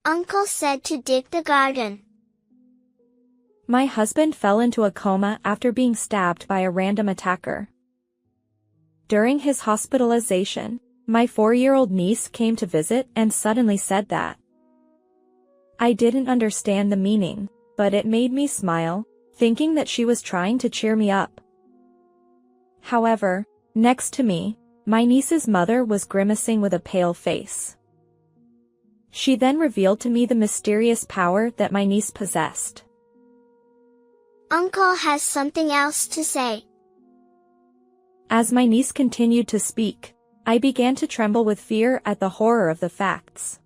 Uncle said to dig the garden. My husband fell into a coma after being stabbed by a random attacker. During his hospitalization, my 4-year-old niece came to visit and suddenly said that. I didn't understand the meaning, but it made me smile, thinking that she was trying to cheer me up. However, next to me, my niece's mother was grimacing with a pale face. She then revealed to me the mysterious power that my niece possessed. Uncle has something else to say. As my niece continued to speak, I began to tremble with fear at the horror of the facts.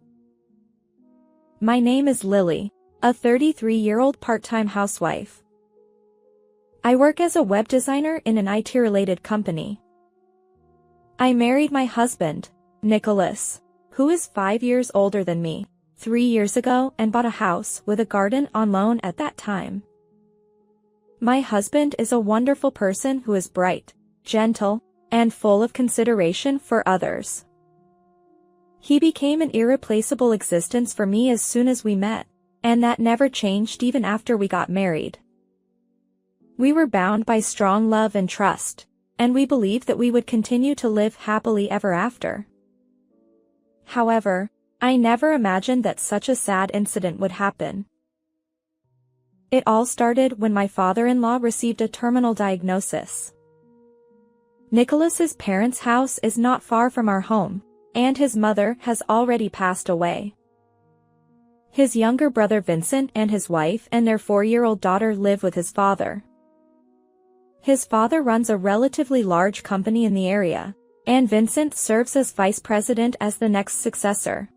My name is Lily, a 33-year-old part-time housewife. I work as a web designer in an IT-related company. I married my husband, Nicholas, who is 5 years older than me, 3 years ago and bought a house with a garden on loan at that time. My husband is a wonderful person who is bright, gentle, and full of consideration for others. He became an irreplaceable existence for me as soon as we met, and that never changed even after we got married. We were bound by strong love and trust, and we believed that we would continue to live happily ever after. However, I never imagined that such a sad incident would happen. It all started when my father-in-law received a terminal diagnosis. Nicholas's parents' house is not far from our home, and his mother has already passed away. His younger brother Vincent and his wife and their 4-year-old daughter live with his father. His father runs a relatively large company in the area, and Vincent serves as vice president as the next successor.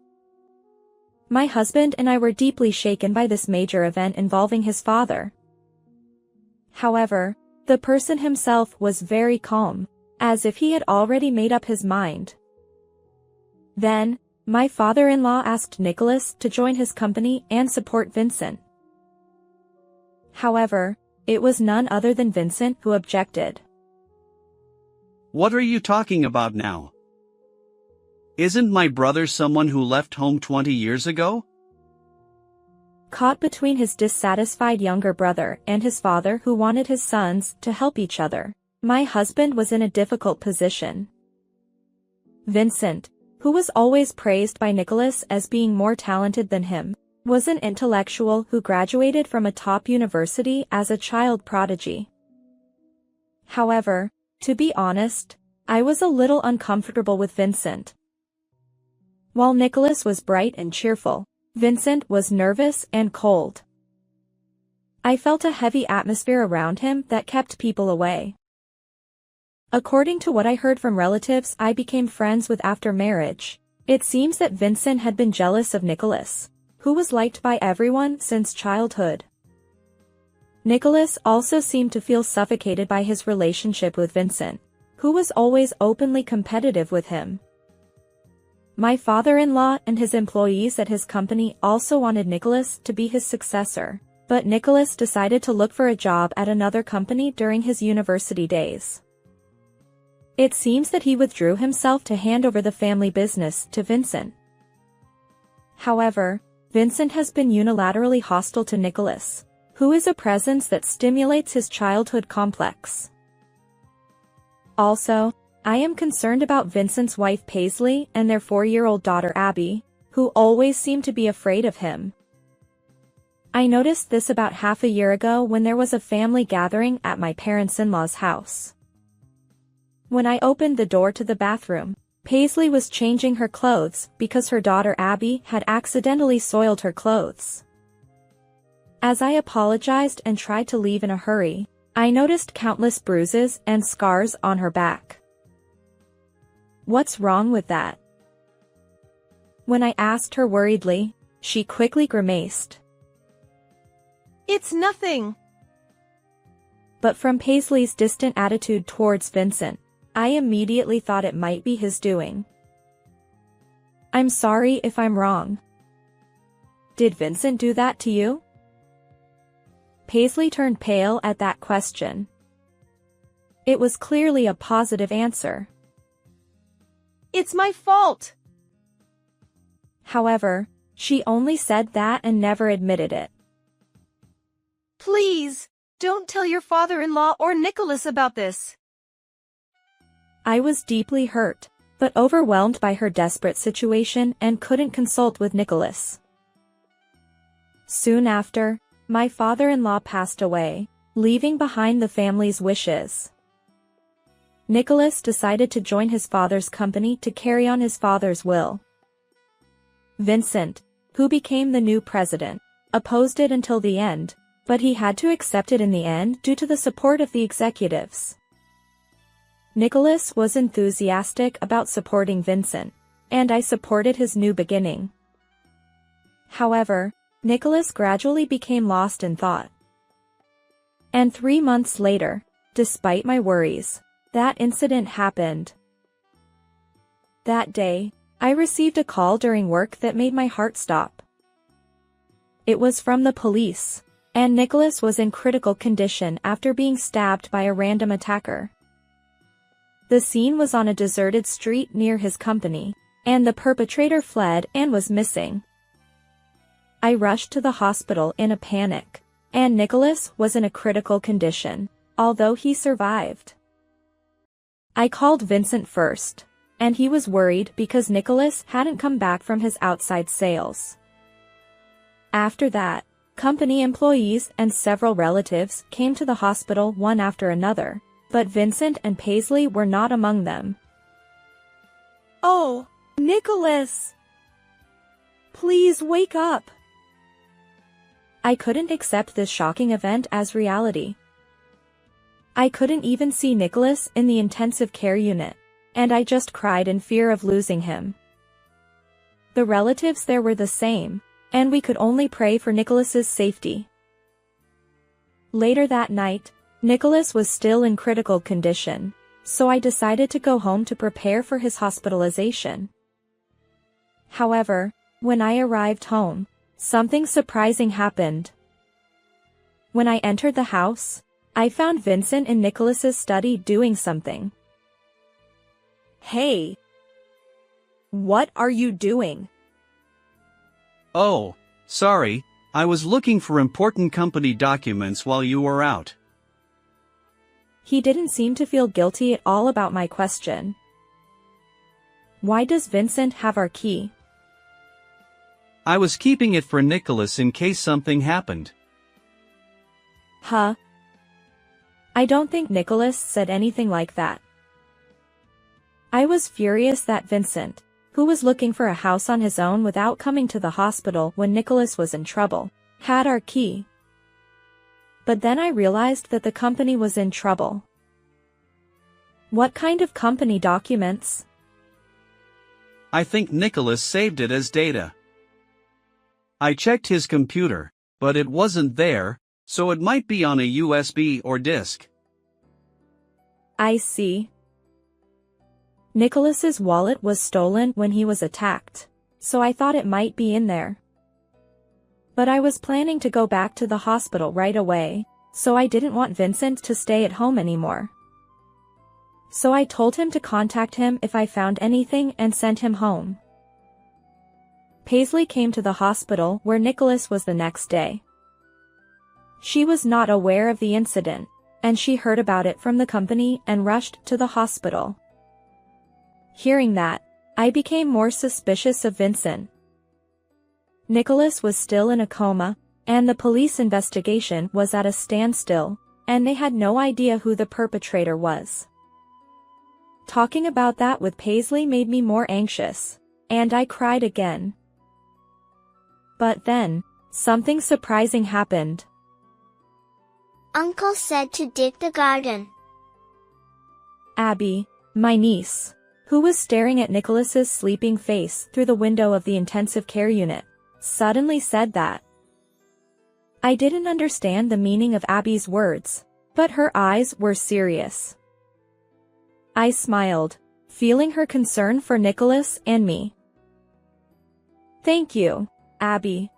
My husband and I were deeply shaken by this major event involving his father. However, the person himself was very calm, as if he had already made up his mind. Then, my father-in-law asked Nicholas to join his company and support Vincent. However, it was none other than Vincent who objected. What are you talking about now? Isn't my brother someone who left home 20 years ago? Caught between his dissatisfied younger brother and his father who wanted his sons to help each other, my husband was in a difficult position. Vincent, who was always praised by Nicholas as being more talented than him, was an intellectual who graduated from a top university as a child prodigy. However, to be honest, I was a little uncomfortable with Vincent. While Nicholas was bright and cheerful, Vincent was nervous and cold. I felt a heavy atmosphere around him that kept people away. According to what I heard from relatives I became friends with after marriage, it seems that Vincent had been jealous of Nicholas, who was liked by everyone since childhood. Nicholas also seemed to feel suffocated by his relationship with Vincent, who was always openly competitive with him. My father-in-law and his employees at his company also wanted Nicholas to be his successor, but Nicholas decided to look for a job at another company during his university days. It seems that he withdrew himself to hand over the family business to Vincent. However, Vincent has been unilaterally hostile to Nicholas, who is a presence that stimulates his childhood complex. Also, I am concerned about Vincent's wife Paisley and their 4-year-old daughter Abby, who always seem to be afraid of him. I noticed this about half a year ago when there was a family gathering at my parents-in-law's house. When I opened the door to the bathroom, Paisley was changing her clothes because her daughter Abby had accidentally soiled her clothes. As I apologized and tried to leave in a hurry, I noticed countless bruises and scars on her back. What's wrong with that? When I asked her worriedly, she quickly grimaced. It's nothing. But from Paisley's distant attitude towards Vincent, I immediately thought it might be his doing. I'm sorry if I'm wrong. Did Vincent do that to you? Paisley turned pale at that question. It was clearly a positive answer. It's my fault. However, She only said that and never admitted it. Please, don't tell your father-in-law or Nicholas about this. I was deeply hurt, but overwhelmed by her desperate situation and couldn't consult with Nicholas. Soon after, my father-in-law passed away, leaving behind the family's wishes. Nicholas decided to join his father's company to carry on his father's will. Vincent, who became the new president, opposed it until the end, but he had to accept it in the end due to the support of the executives. Nicholas was enthusiastic about supporting Vincent, and I supported his new beginning. However, Nicholas gradually became lost in thought. And 3 months later, despite my worries, that incident happened. That day, I received a call during work that made my heart stop. It was from the police, and Nicholas was in critical condition after being stabbed by a random attacker. The scene was on a deserted street near his company, and the perpetrator fled and was missing. I rushed to the hospital in a panic, and Nicholas was in a critical condition, although he survived. I called Vincent first, and he was worried because Nicholas hadn't come back from his outside sales. After that, company employees and several relatives came to the hospital one after another, but Vincent and Paisley were not among them. Oh, Nicholas! Please wake up! I couldn't accept this shocking event as reality. I couldn't even see Nicholas in the intensive care unit, and I just cried in fear of losing him. The relatives there were the same, and we could only pray for Nicholas's safety. Later that night, Nicholas was still in critical condition, so I decided to go home to prepare for his hospitalization. However, when I arrived home, something surprising happened. When I entered the house, I found Vincent in Nicholas's study doing something. Hey! What are you doing? Oh, sorry, I was looking for important company documents while you were out. He didn't seem to feel guilty at all about my question. Why does Vincent have our key? I was keeping it for Nicholas in case something happened. Huh? I don't think Nicholas said anything like that. I was furious that Vincent, who was looking for a house on his own without coming to the hospital when Nicholas was in trouble, had our key. But then I realized that the company was in trouble. What kind of company documents? I think Nicholas saved it as data. I checked his computer, but it wasn't there, so it might be on a USB or disk. I see. Nicholas's wallet was stolen when he was attacked, so I thought it might be in there. But I was planning to go back to the hospital right away, so I didn't want Vincent to stay at home anymore. So I told him to contact him if I found anything and sent him home. Paisley came to the hospital where Nicholas was the next day. She was not aware of the incident, and she heard about it from the company and rushed to the hospital. Hearing that, I became more suspicious of Vincent. Nicholas was still in a coma, and the police investigation was at a standstill, and they had no idea who the perpetrator was. Talking about that with Paisley made me more anxious, and I cried again. But then, something surprising happened. Uncle said to dig the garden. Abby, my niece, who was staring at Nicholas's sleeping face through the window of the intensive care unit, suddenly said that. I didn't understand the meaning of Abby's words, but her eyes were serious. I smiled, feeling her concern for Nicholas and me. Thank you, Abby.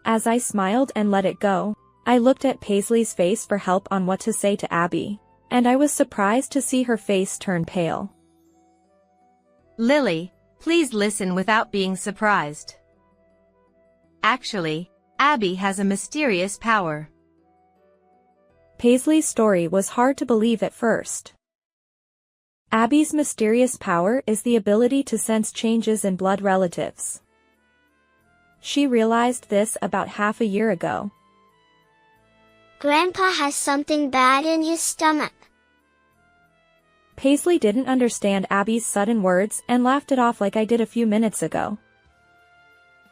As I smiled and let it go, I looked at Paisley's face for help on what to say to Abby, and I was surprised to see her face turn pale. Lily, please listen without being surprised. Actually, Abby has a mysterious power. Paisley's story was hard to believe at first. Abby's mysterious power is the ability to sense changes in blood relatives. She realized this about half a year ago. Grandpa has something bad in his stomach. Paisley didn't understand Abby's sudden words and laughed it off like I did a few minutes ago.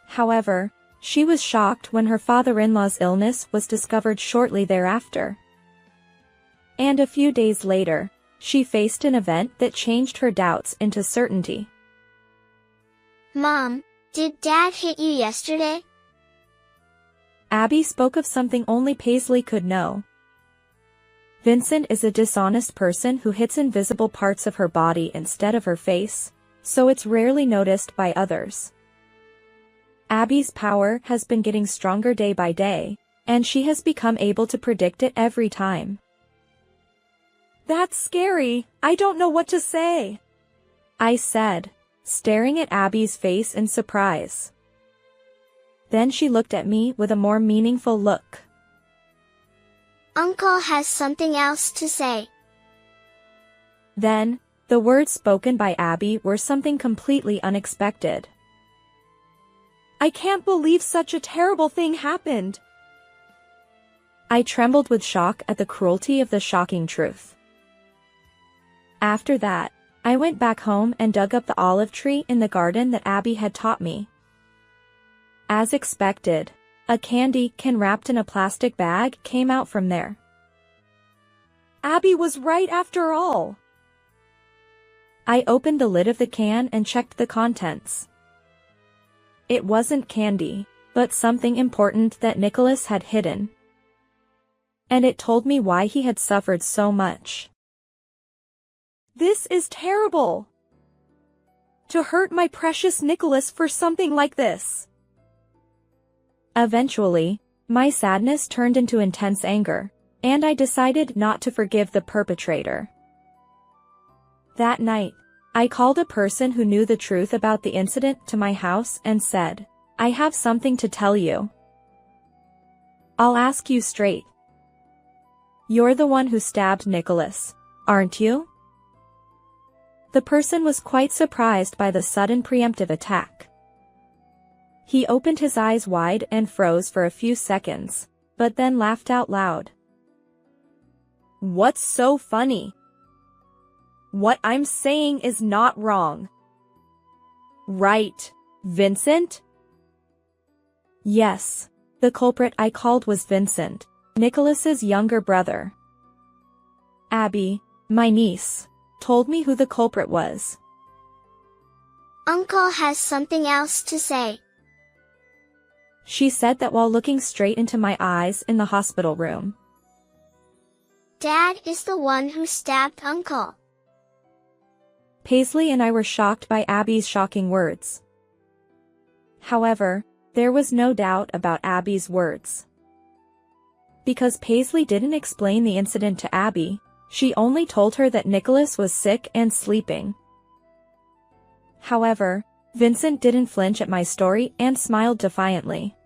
However, she was shocked when her father-in-law's illness was discovered shortly thereafter. And a few days later, she faced an event that changed her doubts into certainty. Mom, did Dad hit you yesterday? Abby spoke of something only Paisley could know. Vincent is a dishonest person who hits invisible parts of her body instead of her face, so it's rarely noticed by others. Abby's power has been getting stronger day by day, and she has become able to predict it every time. "That's scary. I don't know what to say," I said, staring at Abby's face in surprise. Then she looked at me with a more meaningful look. Uncle has something else to say. Then, the words spoken by Abby were something completely unexpected. "I can't believe such a terrible thing happened." I trembled with shock at the cruelty of the shocking truth. After that, I went back home and dug up the olive tree in the garden that Abby had taught me. As expected, a candy can wrapped in a plastic bag came out from there. Abby was right after all. I opened the lid of the can and checked the contents. It wasn't candy, but something important that Nicholas had hidden. And it told me why he had suffered so much. This is terrible. To hurt my precious Nicholas for something like this. Eventually, my sadness turned into intense anger, and I decided not to forgive the perpetrator. That night, I called a person who knew the truth about the incident to my house and said, "I have something to tell you. I'll ask you straight. You're the one who stabbed Nicholas, aren't you?" The person was quite surprised by the sudden preemptive attack. He opened his eyes wide and froze for a few seconds, but then laughed out loud. "What's so funny? What I'm saying is not wrong. Right, Vincent?" Yes, the culprit I called was Vincent, Nicholas's younger brother. Abby, my niece, told me who the culprit was. Uncle has something else to say. She said that while looking straight into my eyes in the hospital room. Dad is the one who stabbed Uncle. Paisley and I were shocked by Abby's shocking words. However, there was no doubt about Abby's words. Because Paisley didn't explain the incident to Abby, she only told her that Nicholas was sick and sleeping. However, Vincent didn't flinch at my story and smiled defiantly.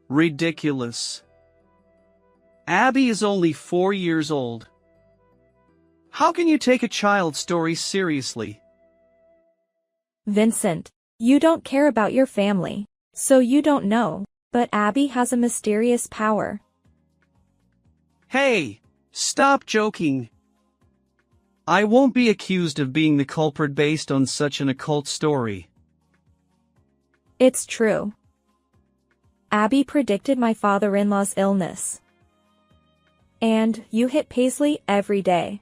Ridiculous. Abby is only 4 years old. How can you take a child's story seriously? Vincent, you don't care about your family, so you don't know, but Abby has a mysterious power. Hey, stop joking. I won't be accused of being the culprit based on such an occult story. It's true. Abby predicted my father-in-law's illness. And you hit Paisley every day.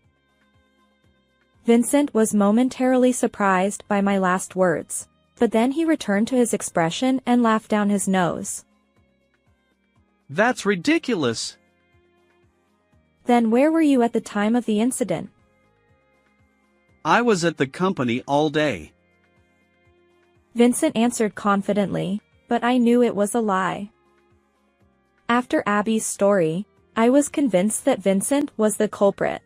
Vincent was momentarily surprised by my last words, but then he returned to his expression and laughed down his nose. That's ridiculous. Then where were you at the time of the incident? I was at the company all day. Vincent answered confidently, but I knew it was a lie. After Abby's story, I was convinced that Vincent was the culprit.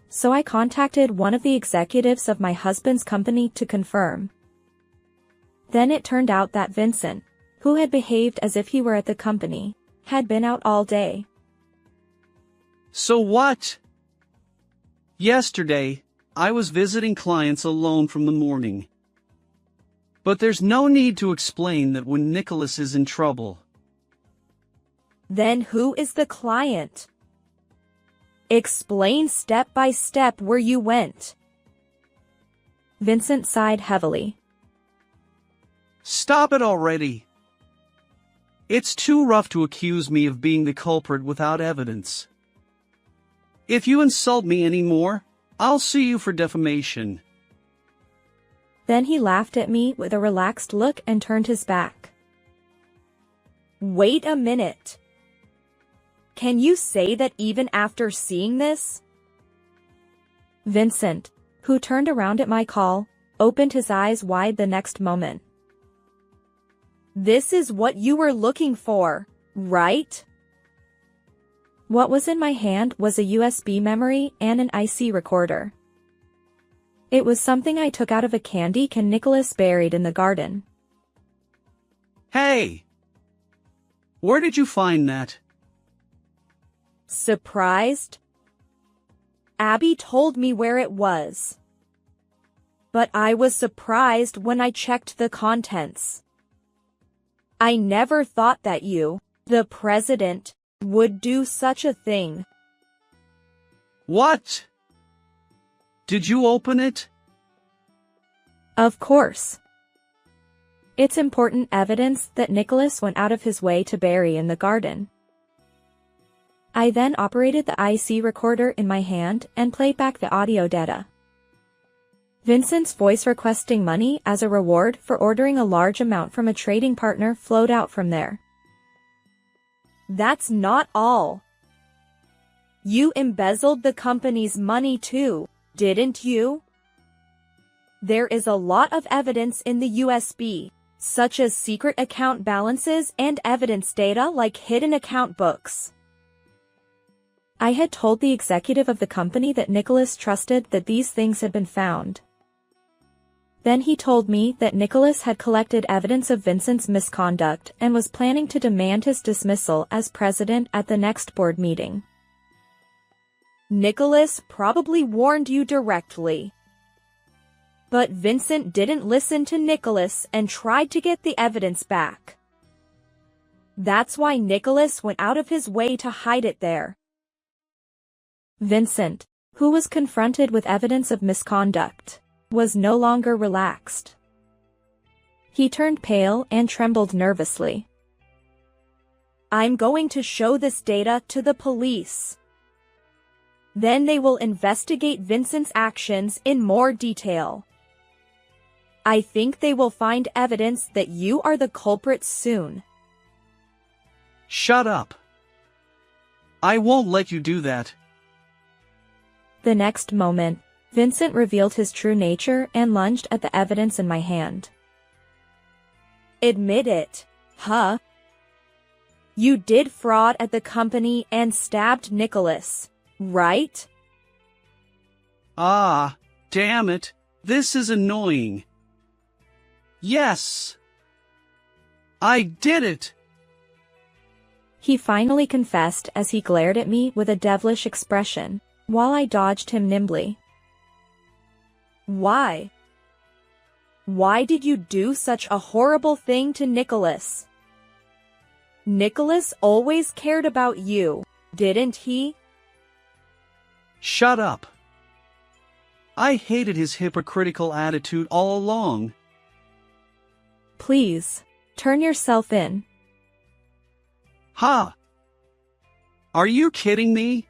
So I contacted one of the executives of my husband's company to confirm. Then it turned out that Vincent, who had behaved as if he were at the company, had been out all day. So what? Yesterday, I was visiting clients alone from the morning. But there's no need to explain that when Nicholas is in trouble. Then who is the client? Explain step by step where you went. Vincent sighed heavily. Stop it already. It's too rough to accuse me of being the culprit without evidence. If you insult me anymore, I'll sue you for defamation. Then he laughed at me with a relaxed look and turned his back. Wait a minute. Can you say that even after seeing this? Vincent, who turned around at my call, opened his eyes wide the next moment. This is what you were looking for, right? What was in my hand was a USB memory and an IC recorder. It was something I took out of a candy can Nicholas buried in the garden. Hey! Where did you find that? Surprised? Abby told me where it was. But I was surprised when I checked the contents. I never thought that you, the president, would do such a thing. What? Did you open it? Of course. It's important evidence that Nicholas went out of his way to bury in the garden. I then operated the IC recorder in my hand and played back the audio data. Vincent's voice requesting money as a reward for ordering a large amount from a trading partner flowed out from there. That's not all. You embezzled the company's money too, didn't you? There is a lot of evidence in the USB, such as secret account balances and evidence data like hidden account books. I had told the executive of the company that Nicholas trusted that these things had been found. Then he told me that Nicholas had collected evidence of Vincent's misconduct and was planning to demand his dismissal as president at the next board meeting. Nicholas probably warned you directly. But Vincent didn't listen to Nicholas and tried to get the evidence back. That's why Nicholas went out of his way to hide it there. Vincent, who was confronted with evidence of misconduct, was no longer relaxed. He turned pale and trembled nervously. I'm going to show this data to the police. Then they will investigate Vincent's actions in more detail. I think they will find evidence that you are the culprit soon. Shut up. I won't let you do that. The next moment, Vincent revealed his true nature and lunged at the evidence in my hand. Admit it, huh? You did fraud at the company and stabbed Nicholas, right? Ah, damn it. This is annoying. Yes. I did it. He finally confessed as he glared at me with a devilish expression, while I dodged him nimbly. Why? Why did you do such a horrible thing to Nicholas? Nicholas always cared about you, didn't he? Shut up. I hated his hypocritical attitude all along. Please, turn yourself in. Ha! Are you kidding me?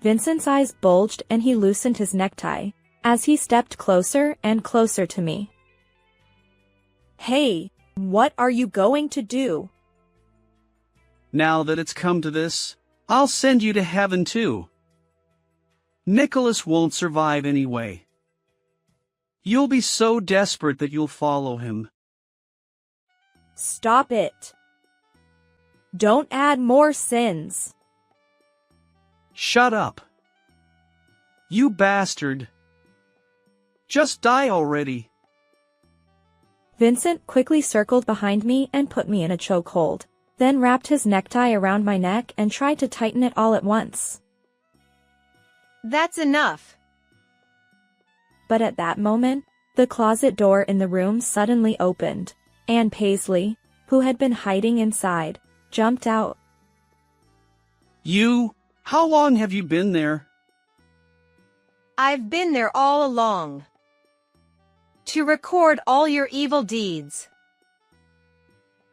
Vincent's eyes bulged and he loosened his necktie, as he stepped closer and closer to me. Hey, what are you going to do? Now that it's come to this, I'll send you to heaven too. Nicholas won't survive anyway. You'll be so desperate that you'll follow him. Stop it. Don't add more sins. Shut up. You bastard. Just die already. Vincent quickly circled behind me and put me in a chokehold, then wrapped his necktie around my neck and tried to tighten it all at once. That's enough. But at that moment, the closet door in the room suddenly opened, and Paisley, who had been hiding inside, jumped out. How long have you been there? I've been there all along. To record all your evil deeds.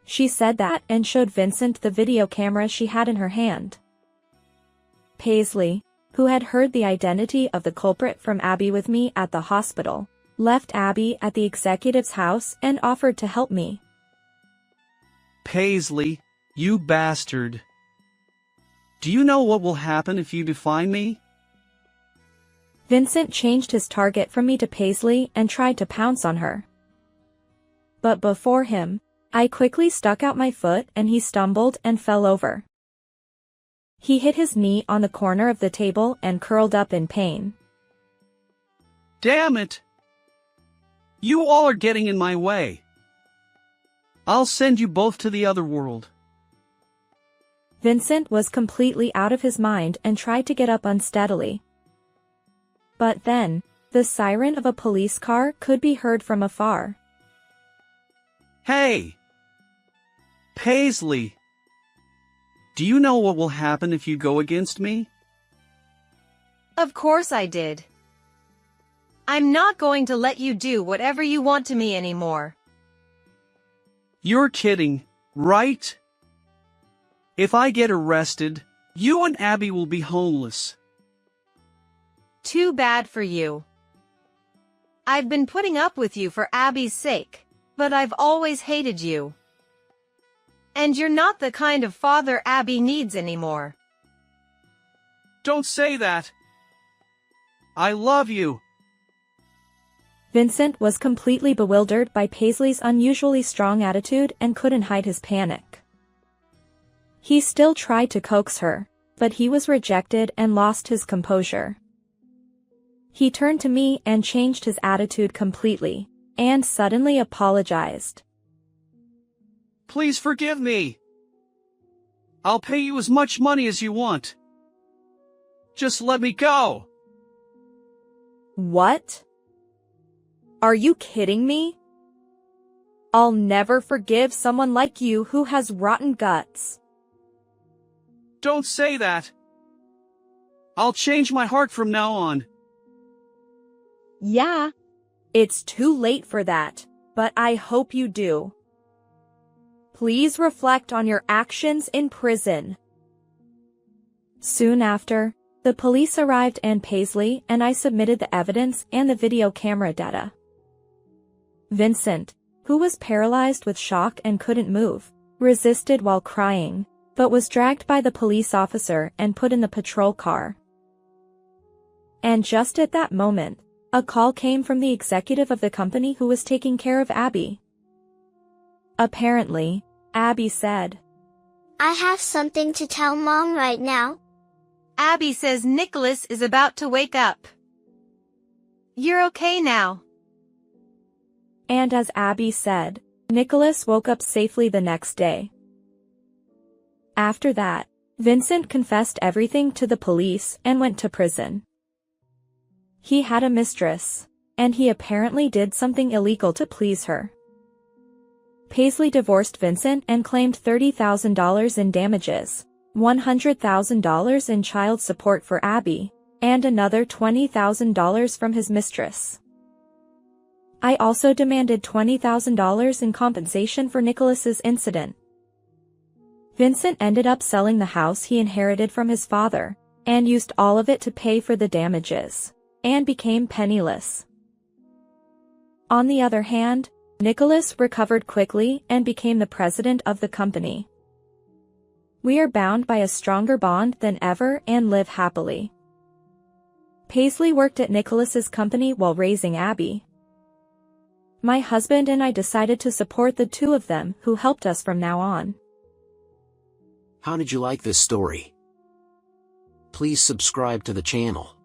She said that and showed Vincent the video camera she had in her hand. Paisley, who had heard the identity of the culprit from Abby with me at the hospital, left Abby at the executive's house and offered to help me. Paisley, you bastard. Do you know what will happen if you define me? Vincent changed his target from me to Paisley and tried to pounce on her. But before him, I quickly stuck out my foot and he stumbled and fell over. He hit his knee on the corner of the table and curled up in pain. Damn it! You all are getting in my way. I'll send you both to the other world. Vincent was completely out of his mind and tried to get up unsteadily. But then, the siren of a police car could be heard from afar. Hey! Paisley! Do you know what will happen if you go against me? Of course I did. I'm not going to let you do whatever you want to me anymore. You're kidding, right? If I get arrested, you and Abby will be homeless. Too bad for you. I've been putting up with you for Abby's sake, but I've always hated you. And you're not the kind of father Abby needs anymore. Don't say that. I love you. Vincent was completely bewildered by Paisley's unusually strong attitude and couldn't hide his panic. He still tried to coax her, but he was rejected and lost his composure. He turned to me and changed his attitude completely, and suddenly apologized. Please forgive me. I'll pay you as much money as you want. Just let me go. What? Are you kidding me? I'll never forgive someone like you who has rotten guts. Don't say that. I'll change my heart from now on. Yeah. It's too late for that, but I hope you do. Please reflect on your actions in prison. Soon after, the police arrived and Paisley and I submitted the evidence and the video camera data. Vincent, who was paralyzed with shock and couldn't move, resisted while crying, but was dragged by the police officer and put in the patrol car. And just at that moment, a call came from the executive of the company who was taking care of Abby. Apparently, Abby said, I have something to tell Mom right now. Abby says Nicholas is about to wake up. You're okay now. And as Abby said, Nicholas woke up safely the next day. After that, Vincent confessed everything to the police and went to prison. He had a mistress, and he apparently did something illegal to please her. Paisley divorced Vincent and claimed $30,000 in damages, $100,000 in child support for Abby, and another $20,000 from his mistress. I also demanded $20,000 in compensation for Nicholas's incident. Vincent ended up selling the house he inherited from his father, and used all of it to pay for the damages, and became penniless. On the other hand, Nicholas recovered quickly and became the president of the company. We are bound by a stronger bond than ever and live happily. Paisley worked at Nicholas's company while raising Abby. My husband and I decided to support the two of them who helped us from now on. How did you like this story? Please subscribe to the channel.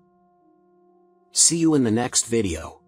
See you in the next video.